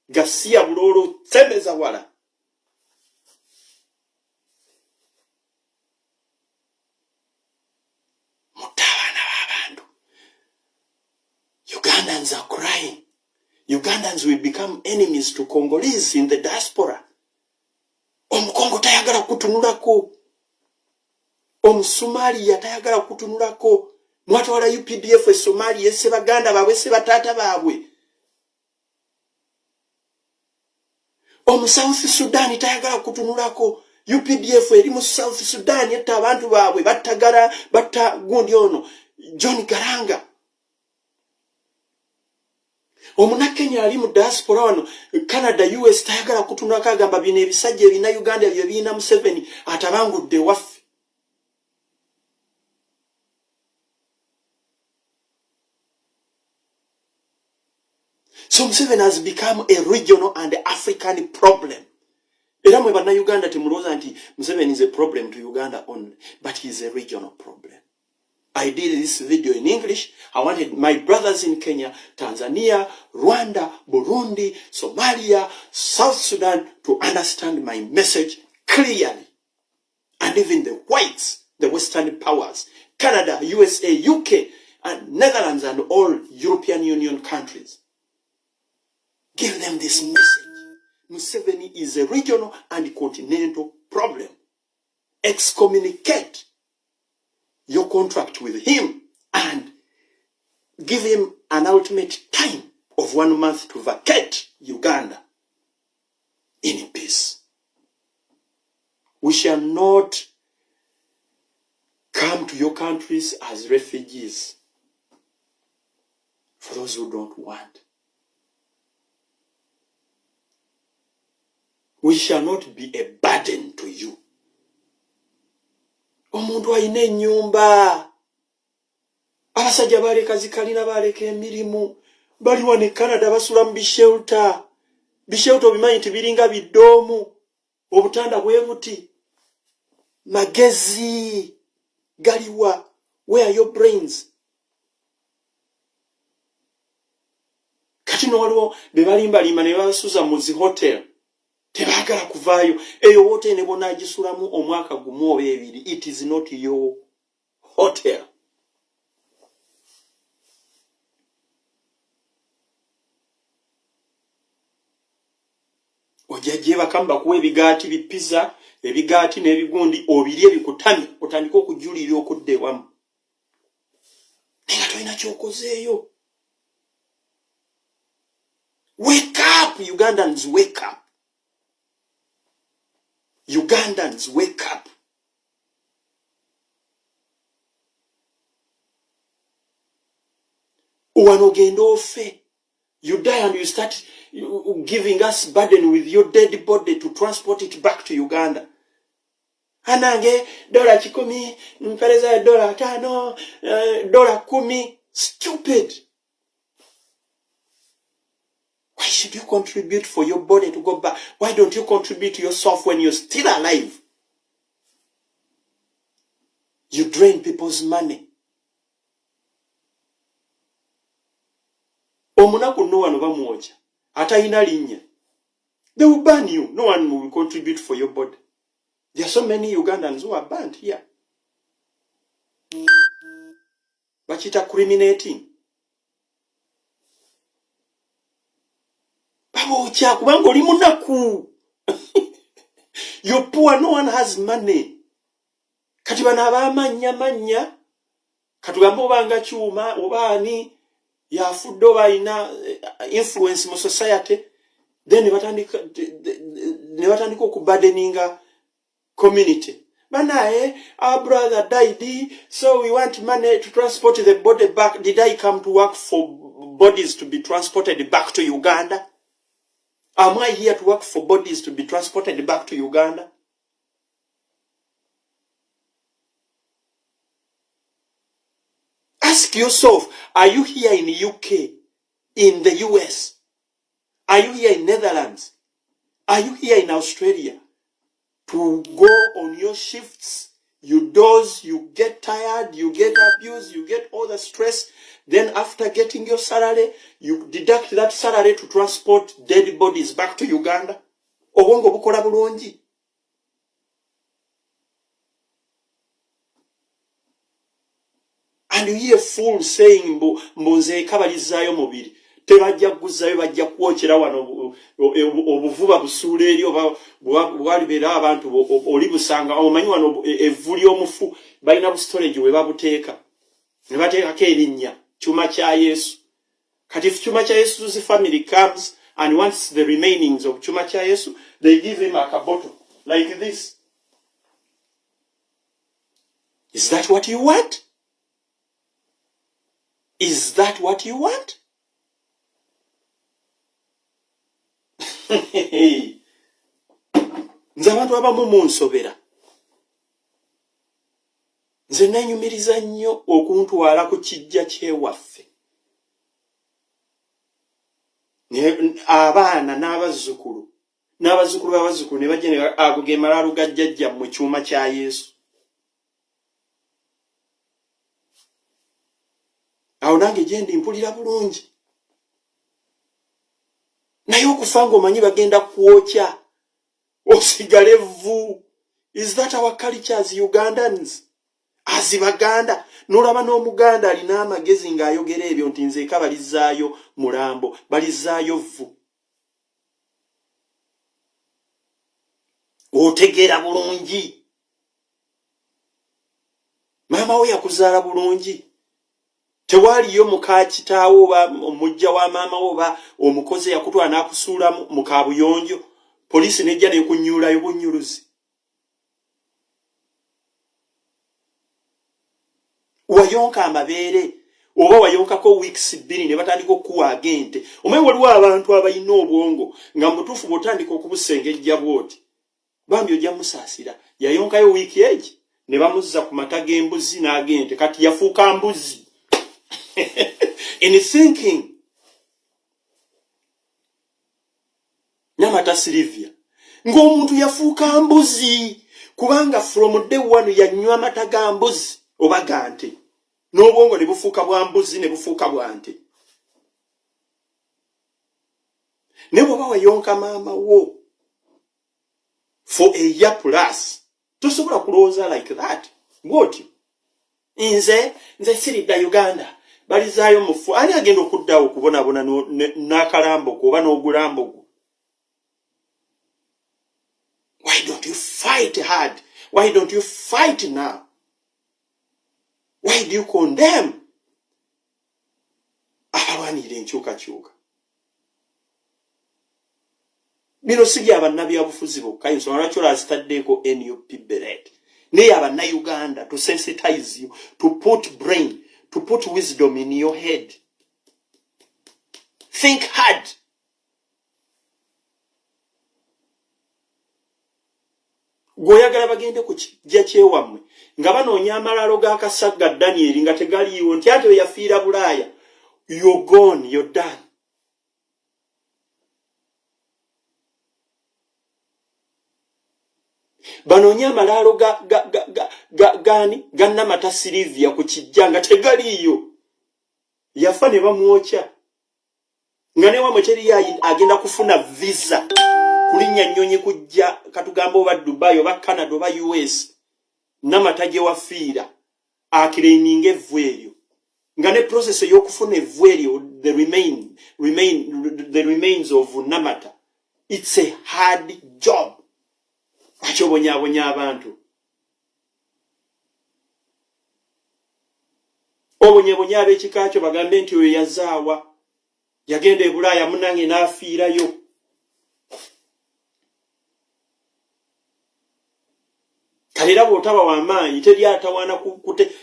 gasia bulolo tsembeza wala. Mutawana wabandu. Ugandans are crying. Ugandans will become enemies to Congolese in the diaspora. Omukongo tayagala kutunulako. Omusomalia tayagala kutunulako. Mwatwala UPDF e Somalia ese baganda babwe ese batata babwe. South Sudan tayagala kutunulako. UPDF eri mu South Sudan etta abantu babwe battagala batta gundi ono John Garanga. Omunakenya ali mu diaspora wano Canada US tayagala kutunulako agamba bino ebisajja ebina Uganda byo bina Museveni atabangudde waffe. So Museveni has become a regional and African problem. Era mwe bana Uganda temuloza nti Museveni is a problem to Uganda only, but he is a regional problem. I did this video in English. I wanted my brothers in Kenya, Tanzania, Rwanda, Burundi, Somalia, South Sudan to understand my message clearly. And even the whites, the Western powers, Canada, USA, UK, and Netherlands and all European Union countries. Give them this message. Museveni is a regional and continental problem. Excommunicate your contract with him and give him an ultimate time of 1 month to vacate Uganda in peace. We shall not come to your countries as refugees for those who don't want. We shall not be a burden to you. Omuntu ayina ennyumba. Abasajja baleka zikalina baleka emirimu. Bali wane Canada basula mu bishelter. Bishelter obimanyi nti biringa biddoomu. Obutanda bwe buti. Magezi. Galiwa. Where are your brains? Kati no waliwo be balimbalima ne babasuza mu zi hotel. Tebagala kuvaayo. Eyo hotel ne bona agisulamu omwaka gumu oba ebiri. It is not your hotel. Ojajje bakamba kuwa ebigaati bipiza, ebigaati n'ebigundi obirye bikutami, otandika okujulira okudde wamu. Nenga tolina kyokozeeyo. Wake up, Ugandans, wake up. Ugandans, wake up. Uwanogendo ofe. You die and you start giving us burden with your dead body to transport it back to Uganda. Anange, $10, mpereza $5, $10. Stupid. Why should you contribute for your body to go back? Why don't you contribute to yourself when you're still alive? You drain people's money. Omunaku no one bamuoja. Atayina linya. They will ban you. No one will contribute for your body. There are so many Ugandans who are banned here. Bachita criminating. Babocha kubanga oli munaku. You're poor, no one has money. Kati bana abamanya katugamba obanga chuma obani yafudde obalina influence mu society, then ne batandika okuburdeninga community. Banaye, our brother died, so we want money to transport the body back. Did I come to work for bodies to be transported back to Uganda? Am I here to work for bodies to be transported back to Uganda? Ask yourself, are you here in the UK, in the US? Are you here in Netherlands? Are you here in Australia? To go on your shifts, you doze, you get tired, you get abused, you get all the stress. Then after getting your salary, you deduct that salary to transport dead bodies back to Uganda. Obongo bukola bulungi. And you hear fools saying, Mboze kabalizayo mubiri. Tebajja kuzayo bajja kuochera wano obuvuba busuula eri oba bwalibera abantu oli busanga omanyi wano evuli omufu balina bu storage we babuteeka ne bateekako erinnya Chuma kya Yesu. Kati if Chuma kya Yesu's family comes and wants the remainings of Chuma kya Yesu, they give him a bottle like this. Is that what you want? Is that what you want? Nze abantu abamu munsobera. Nze nenyumiriza nnyo okuntwala ku kijja kyewaffe. Abaana n'abazzukulu b'abazzukulu ne bajja ne ago ge malaalo ga jjajja mu Chuma kya Yesu. Awo nange gye ndi mpulira bulungi. Naye okufa ng'omanyi bagenda kwokya osigale vvu. Is that our culture as Ugandans? As Baganda, n'olaba n'Omuganda alina amagezi ng'ayogera ebyo nti nzeeka balizaayo mulambo, balizaayo vvu. Otegeera bulungi. Maama we yakuzaala bulungi. Tewaliyo muka kitaawo oba omujja wa maama oba omukozi yakutwala n'akusuula mu kabuyonjo, poliisi nejja n'ekunyuulayo bunnyuluzi. Wayonka amabeere oba wayonkako weeks 2 ne batandika okuwa agente. Omanyi waliwo abantu abalina obwongo nga mutuufu bw'otandika okubusengejja bw'oti bambi ojja musaasira. Yayonkayo wiiki egi ne bamuzza ku mata g'embuzi n'agente, kati yafuuka mbuzi. In thinking, Nyamata Silivia, ng'omuntu yafuuka mbuzi kubanga from day one yanywa amata ga mbuzi oba ga nte, n'obwongo ne bufuuka bwa mbuzi ne bufuuka bwa nte. Ne bw'oba wayonka maama wo for a year plus, tosobola kulowooza like that. Bw'otyo nze siridda Uganda. Balizaayo mufu. Ani agenda okuddawo okubonaabona n'akalambo ko oba n'ogulambo gwo? Why don't you fight hard? Why don't you fight now? Why do you condemn? Abalwanirira enkyukakyuka. Bino si byabannabyabufuzi bokka, ensonga lwaki olwazitaddeeko NUP Beret. Naye Uganda to sensitize you, to put brain, to put wisdom in your head. Think hard. Goyagala bagende ku kijja kyewammwe nga banoonya amalaalo g'akasagga Daniel nga tegaliiwo nti ate yafiira Bulaaya. You're gone, you're done. banonye amalalo gannamata Silivia ku kijjanga tegaliyo yafa ne bamwokya nga ne wamwe teri agenda kufuna visa kulinnya nnyonyi kujja katugamba oba Dubai oba Canada oba US namata gye wafiira akireininga evvu eryo nga ne process y'okufuna evvu eryo the remains of namata. It's a hard job. Achobonyabonya abantu. Obonyebonya ab'ekikakyo bagambe nti oyo yazaawa yagenda e Bulaaya munange n'afiirayo. Kalira bw'otaba w'amaanyi teri atawaana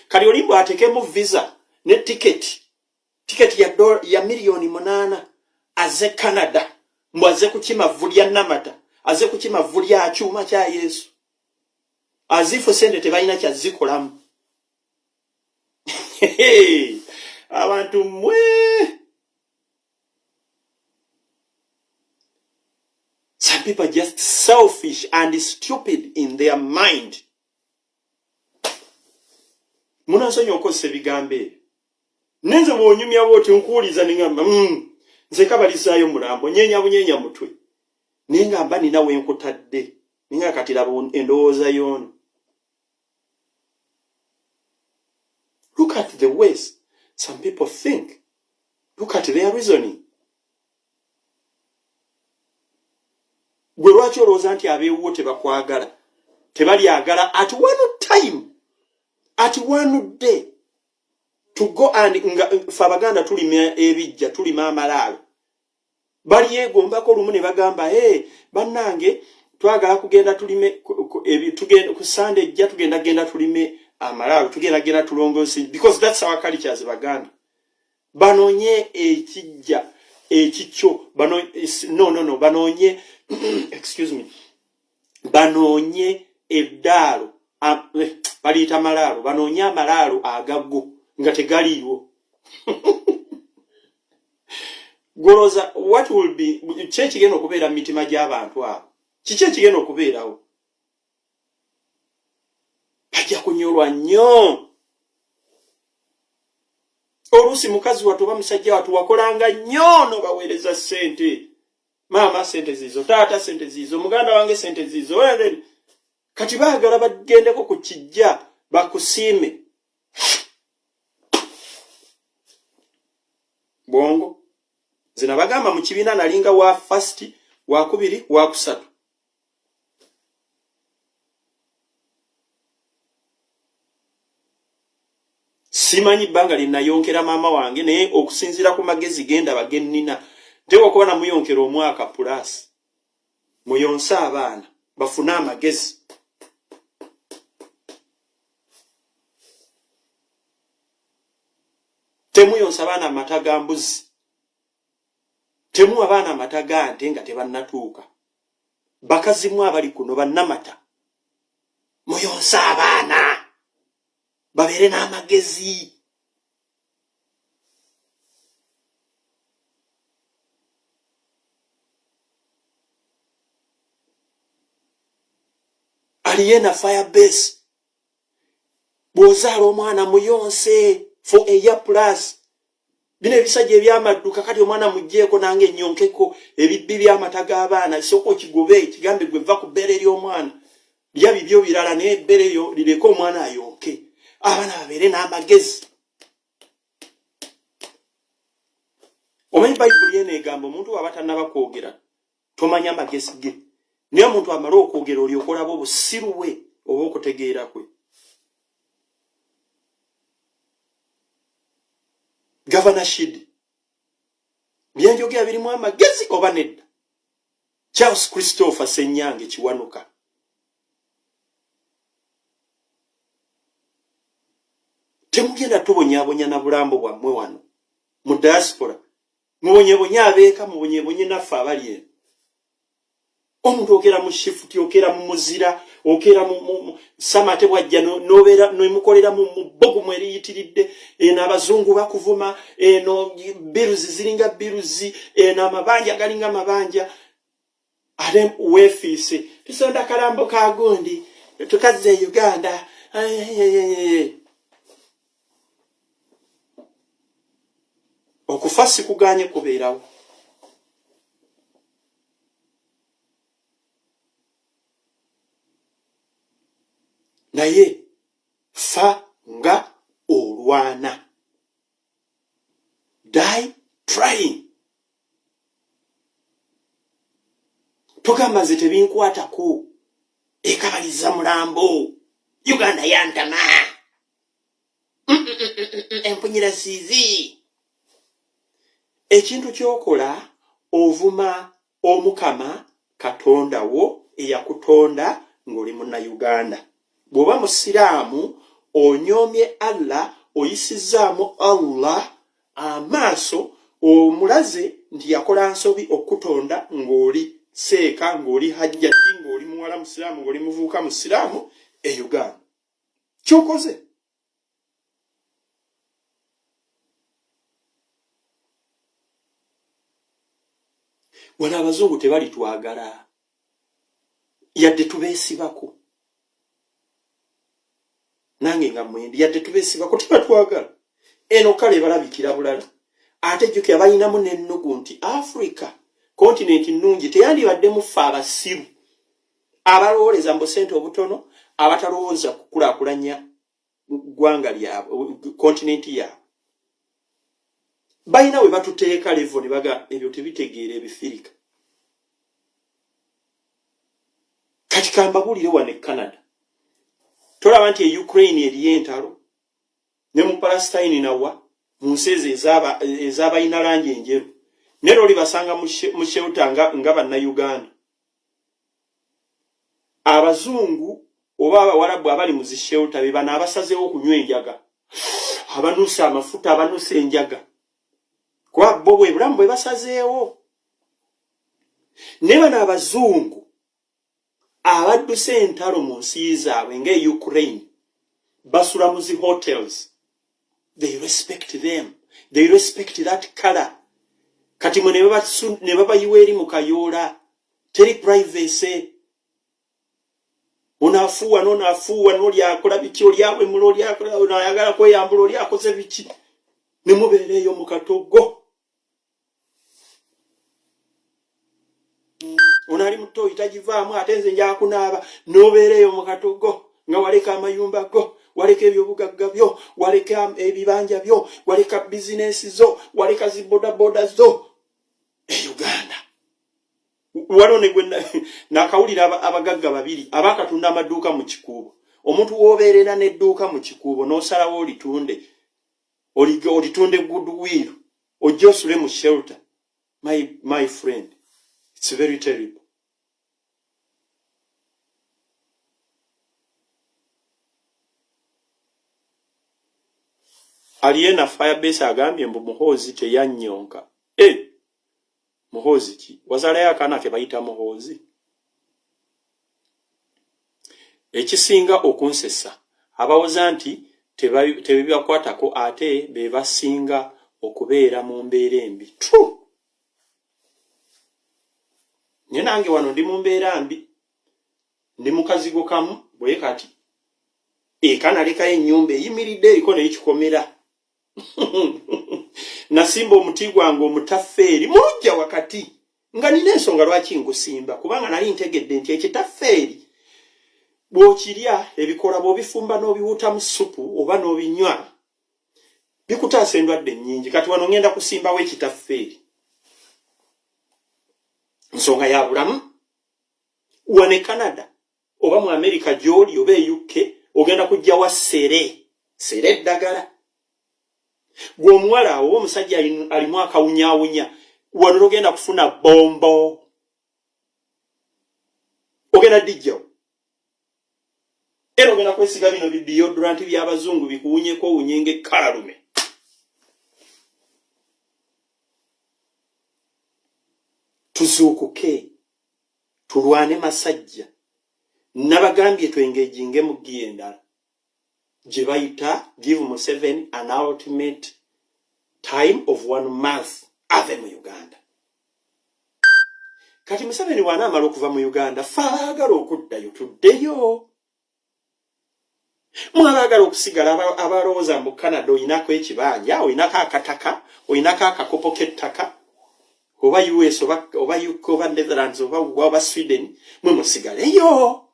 kali olimbo atekemu visa ne tiketi ya milioni 8 aze Canada mbu aze kukima vulya namata aze kukima vulya kyuma kya Yesu azifu sente tebalina kyazikolamu. Abantu mwe some people are just selfish and stupid in their mind. Munasonyo okose bigambe nenze bwonyumya bwoti nkuuliza ningamba nze kabalisaayo mulambo nyenya mutwe ningamba nina wenkutadde ninga katira endowooza yono. Look at the ways some people think. Look at their reasoning. Gwe lwaki olowooza nti abeewo tebakwagala tebalyagala at one time at one day to go and fabaganda tulima ebijja tulima amalaalo bali yegombako lumu ne bagamba bannange twagala kugenda tulime tugenda ku Sunday ejja tugenda tulime amalaalo tugenda tulongoosi because that's our culture as Baganda. Banonye ekijja ekikyo banonye excuse me banonye eddaalo baliyita amalaalo banonye amalaalo agago nga tegaliiwo. Goloza what will be kigenda okubeera mu mitima gy'abantu abo kiki ekigenda okubeerawo bajja kunyolwa nnyo. Oluusi mukazi watu oba musajja watu wakolanga nnyo n'obaweereza ssente maama ssente zizo taata ssente zizo muganda wange ssente zizo kati baagala bagendeko ku kijja bakusiime bwongo zina bagamba mu kibiina nalinga wa first wa kubiri wa kusatu. Simanyi bbanga linnayonkera maama wange naye okusinzira ku magezi genda bagennina tewa kuba na muyonkera omwaka plus muyonsa abaana bafuna amagezi. Temuyonsa abaana amata ga mbuzi temu abaana amata ga nte nga tebannatuuka bakazimu abali kuno bannamata muyonsa abaana babeere n'amagezi. Aliena fire base bw'ozaala omwana muyonse for a year plus. Bino ebisajja ebyamadduka kati omwana mugjeeko nange enyonkeko ebibbi by'amata g'abaana sooka okigobe kigambe gwe va ku bbere ly'omwana lya bibyo birala naye ebbere lyo lireke omwana ayonke abaana babeere n'amagezi. Omanyi Bayibuli eno egamba omuntu waba tannaba kwogera tomanya magezi ge naye omuntu amala okwogera olyoka olaba obusiru bwe oba okutegeera kwe. Governor Shid byenjogera birimu amagezi oba nedda? Charles Christopher Senyange Kiwanuka temugenda tubonyaabonya na bulambo bwammwe wano mu diaspora mubonyebonya abeeka mubonyebonye naffe abali eno. Omuntu okera mu shift okera mu muzira okera mu samate bwajja nobeera nomukolera mu bbogu mweriyitiridde n'abazungu bakuvuma no biruzi ziringa biruzi n'amabanja galinga mabanja ate weefiise tusonda kalambo ka gundi tukazze Uganda. Okufa sikuganye kubeerawo. Naye fa nga olwana. Die trying. Tugamba nze tebinkwatako. Ekabaliza mulambo. Uganda yantama. Empunyira sizi. Ekintu kyokola ovuma omukama Katonda wo eyakutonda ng'oli munna Uganda. Bw'oba musiraamu onyomye Allah oyisizaamu Allah amaaso omulaze nti yakola nsobi okutonda ng'oli seeka ng'oli hajjati ng'oli muwala musiraamu ng'oli muvubuka musiraamu e Uganda. Kyokoze. Wano abazungu tebali twagala. Yadde tubeesibako. Nange nga mwendi yadde tubeesibako tebatwagala. Eno kale balabikira bulala. Ate jjukira balinamu n'ennugu nti Africa kontinenti nnungi teyandibadde mufa abasiru. Abalowooleza mu busente obutono abatalowooza kukulaakulanya ggwanga lyabwe kontinenti yaabwe. Balina we batuteeka levo ne baga ebyo tebitegeera ebifirika. Kati kambabulire wano e Canada. Tolaba nti Ukraine eriyo entalo ne mu Palestine nawa mu nsi ez'abalina langi enjeru. Nero libasanga mu shelter nga bannayuganda. Abazungu oba abawarabu abali mu shelter be bana abasazeewo okunywa enjaga. Abanusa amafuta abanusa enjaga. Kwa bo bwe bulamu bwe basazeewo. Ne bano abazungu abadduse entalo mu nsi zaabwe ng'e Ukraine basula mu zi hotels. They respect them. They respect that color. Kati mwe ne babayiwa eri mu kayoola. Teri privacy. Onaafuuwa n'onaafuuwa n'oli akola biki oli awemula oli akola onaayagala kweyambula oli akoze biki. Ne mubeera eyo mu katogo. Onali muto itagivaamu ate nze nja kunaaba n'obeera eyo mu katogo nga waleka amayumba go waleka ebyobugagga byo waleka ebibanja byo waleka bizinesi zo waleka zibodaboda zo Uganda. Walone gwe nakawulira abagagga babiri abakatunda amaduuka mu kikuubo. Omuntu w'obeerera n'edduuka mu kikuubo n'osalawo olitunde goodwill ojja osule mu shelter. My friend, it's very terrible. Aliena Firebase agambye mbu muhoozi teyanyonka. Muhoozi ki? Wazalayo akaana ke bayita muhoozi. Ekisinga okunsesa abawoza nti tebibakwatako ate be basinga okubeera mu mbeera embi. True. Nye nange wano ndi mu mbeera mbi. Ndi mu kazigo kamu bwe kati. Kanalekayo ennyumba eyimiridde eriko n'ekikomera. Nasimba omuti gwange omutaffeeri mulujja wakati nga nina ensonga lwaki ngusimba kubanga nali ntegedde nti ekitaffeeri bw'okirya ebikola bw'obifumba n'obiwuta mu supu oba n'obinywa bikutaasa endwadde nnyingi. Kati wano ngenda kusimbawo ekitaffeeri. Nsonga ya bulamu wane e Canada oba mu America gy'oli oba e UK ogenda kujjawa sere eddagala. Gwe omuwala oba omusajja alimu akawunyaawunya wano ogenda kufuna bombo. Ogenda dijjawo. Era ogenda kwesiga bino deodorant by'abazungu bikuwunyeko owunyenge kalalume. Tuzuukuke. Tulwane masajja. Nabagambye twengejinge mu giye endala. Gye bayita give Museveni an ultimate time of 1 month ave mu Uganda. kati Museveni bw'anaamala okuva mu Uganda faagala okuddayo tuddeyo. Mwalaagala okusigala abalowooza mu Canada oyinako ekibanja, oyinako akataka, oyinako akakopo k'ettaka, oba US oba UK oba Netherlands oba Sweden, mwe musigaleyo.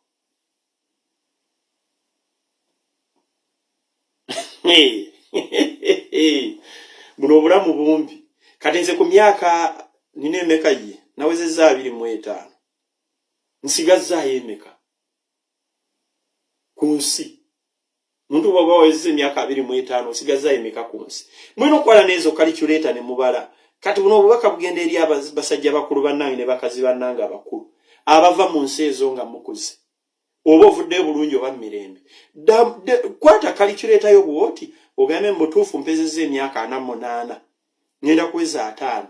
Buno obulamu bumbi. Kati nze ku myaka nina emeka ye nawezezza 25 nsigazaayo emeka ku nsi. Muntu bw'oba wawezezza emyaka 25 osigazaayo emeka ku nsi. Mulina okukola n'ezo calculator ne mubala. Kati buno obubaka bugenda eri abasajja bakulu bannange ne bakazi bannange abakulu abava mu nsi ezo nga mukuze. Oba ovuddeyo bulungi oba mirembe. Kwata calculator yo bw'oti ogambe mu butuufu mpezezza emyaka 48 ngenda kuweza 5.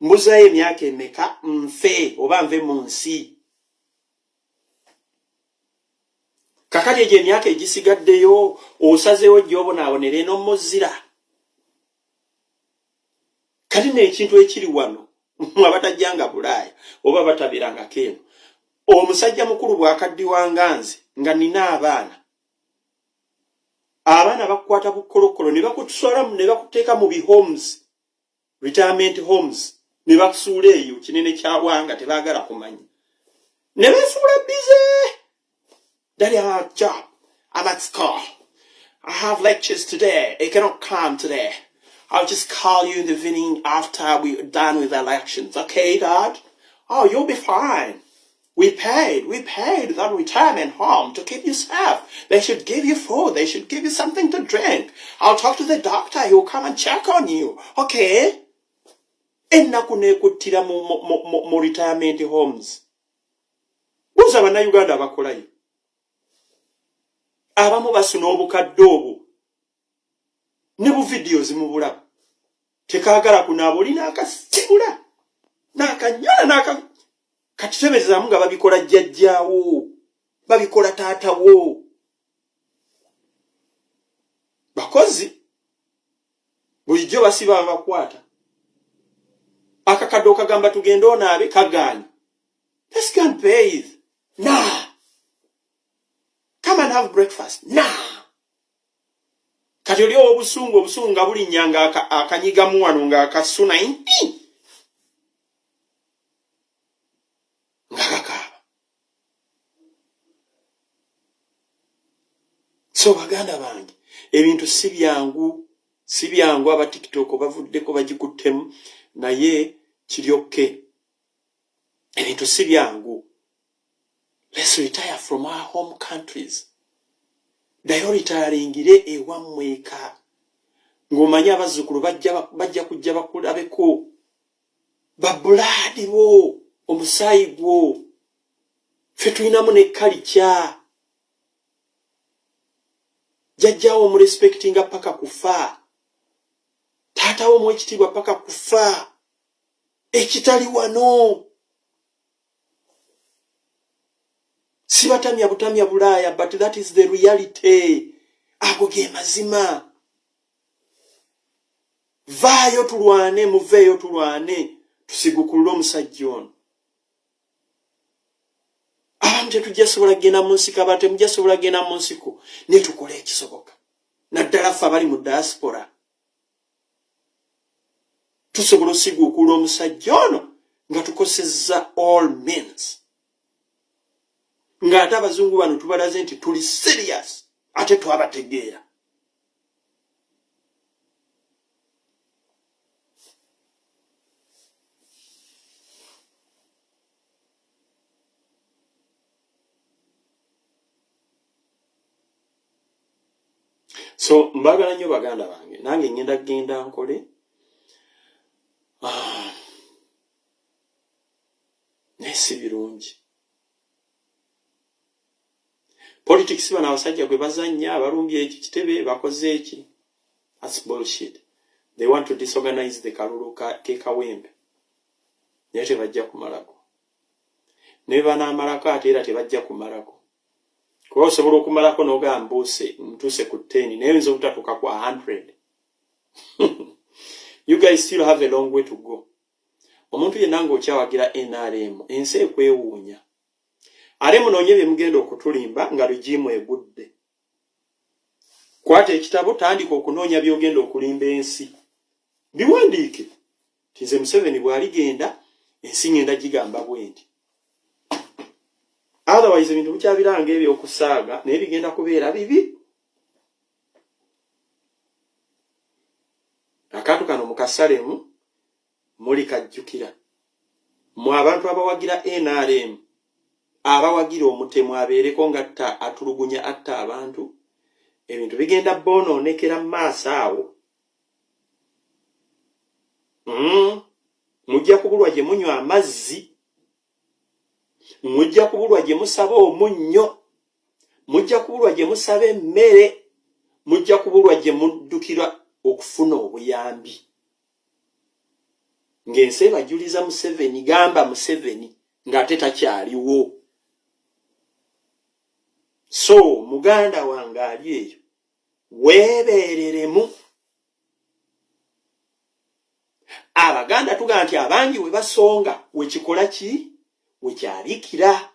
Mbuzaayo emyaka emeka nfe oba nve mu nsi. Kakati egyo emyaka egisigaddeyo osazeewo gy'obonaabonera eno muzira. Kati n'ekintu ekiri wano abatajjanga Bulaaya oba batabirangako eno. Omusajja mukulu bw'akaddiwanga nze nga nina abaana bakukwata bukolokolo ne bakutuswala ne bakuteeka mu homes, retirement homes, ne bakusuula eyo kinene kyawanga tebaagala kumanya. Ne beefuula bize. Daddy, I'm at job. I'm at school. I have lectures today. I cannot come today. I'll just call you in the evening after we're done with the elections. Okay, Dad? Oh, you'll be fine. We paid that retirement home to keep you safe. They should give you food. They should give you something to drink. I'll talk to the doctor. He'll come and check on you. Okay? Ennaku neekuttira mu retirement homes. Buuza bannayuganda abakolayo. Abamu basuna obukadde obwo. Ne bu videos mu bulaba. Tekaagala kunaaba oli n'akasibula. N'akanyola kati tebeezaamu nga babikola jjajjaawo. Babikola taatawo. Bakozi. Bulijjo basiba abakwata. Akakadde okagamba tugende onaabe kagaani. Let's go and bathe. Nah. Come and have breakfast. Nah. Kati oli obusungu nga bulinnyanga akanyigamu wano nga akasuna inti. Nga kakaaba. So baganda bange, ebintu si byangu aba TikTok bavuddeko bagikuttemu naye kiryokke. Ebintu si byangu. Let's retire from our home countries. Dayo retiringire ewammweka. Ng'omanyi abazzukulu bajja kujja bakulabeko. Babulaadi bo, omusaayi gwo. Ffe tulinamu ne culture. Jjajjaawo omurespectinga paka kufa. Taatawo omwekitiibwa paka kufa. Ekitali wano. Sibatamya butamya Bulaaya, but that is the reality. Ago ge mazima. Vaayo tulwane, muveeyo tulwane. Tusigukulule omusajja ono. Abamu tetujja sobola kgenda mu nsiko, abalala temujja sobola kgenda mu nsiko. Ne tukola ekisoboka. Naddala ffe abali mu diaspora. Tusobola osigukulula omusajja ono nga tukosezza all means. Nga ate abazungu bano tubalaze nti tuli serious ate twabategeera. So mbagala nnyo baganda bange nange ngenda kgenda nkole naye si birungi. Politics bana abasajja gwe bazannya abalumbye eki kitebe bakoze eki. That's bullshit. They want to disorganize the kalulu ke kawembe. Naye tebajja kumalako. Ne banaamalako ate era tebajja kumalako. Kuba osobola okumalako n'ogamba mbuuse ntuuse ku 10 naye oyinza obutatuuka kwa 100. You guys still have a long way to go. omuntu yenna ng'okyawagira NRM ensi ekwewuunya. Ate munoonye bye mugenda okutulimba nga lugimu egudde. Kwata ekitabo tandika okunoonya by'ogenda okulimba ensi. Biwandiike. Nze Museveni bw'aligenda ensi ngenda gigamba bwendi. Otherwise ebintu bikyabiranga ebyokusaaga naye bigenda kubeera bibi. Akantu kano mukasalemu muli kajjukira. Mu abantu abawagira NRM, abawagira omutemu abeereko nga atulugunya atta abantu, ebintu bigenda bonoonekera mu maaso awo. Mujja kubulwa gye munywa amazzi, mujja kubulwa gye musaba omunnyo, mujja kubulwa gye musaba emmere, mujja kubulwa gye muddukira okufuna obuyambi. Ng'ensi ebajuliza Museveni, gamba Museveni ng'ate takyaliwo. So muganda wange ali eyo, weebeereremu. Abaganda tuga nti abangi we basonga wekikola ki? Wekyabikira.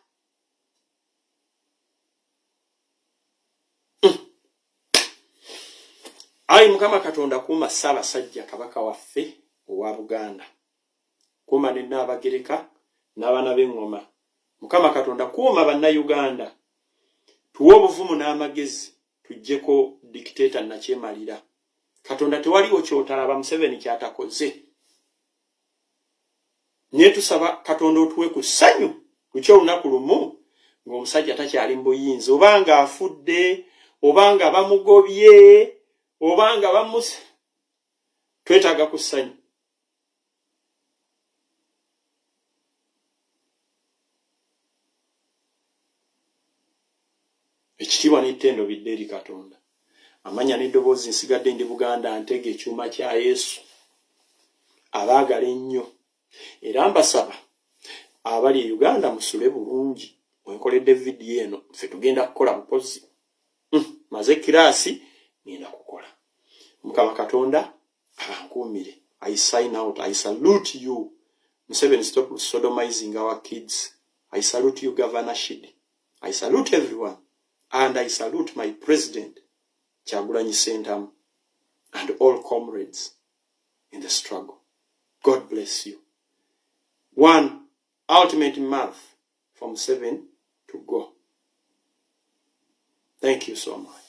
Ayi Mukama Katonda kuuma Ssaabasajja Kabaka waffe owa Buganda. Kuuma ne Nnaabagereka n'abaana b'eŋŋoma. Mukama Katonda kuuma bannayuganda. Tuwe obuvumu n'amagezi tuggyeko dictator nakyemalira. Katonda tewaliwo kyotalaba Museveni kyatakoze. Nye tusaba Katonda otuwe ku ssanyu lukyo olunaku lumu ng'omusajja takyali mu buyinza, obanga afudde, obanga bamugobye, obanga twetaaga ku ssanyu. Ekitiibwa n'ettendo bidde eri Katonda. Amanya n'eddoboozi nsigadde ndi Buganda ntege ekyuma kya Yesu. Abaagala ennyo. Era mbasaba abali e Uganda musule bulungi. Wenkoledde vidiyo eno ffe tugenda kukola mukozi. Maze kiraasi ngenda kukola. Mukama Katonda abankuumire. I sign out. I salute you. Museveni, stop sodomizing our kids. I salute you, Governor Shidi. I salute everyone. And I salute my president, Kyagulanyi Ssentamu, and all comrades in the struggle. God bless you. One ultimate month from 7 to go. Thank you so much.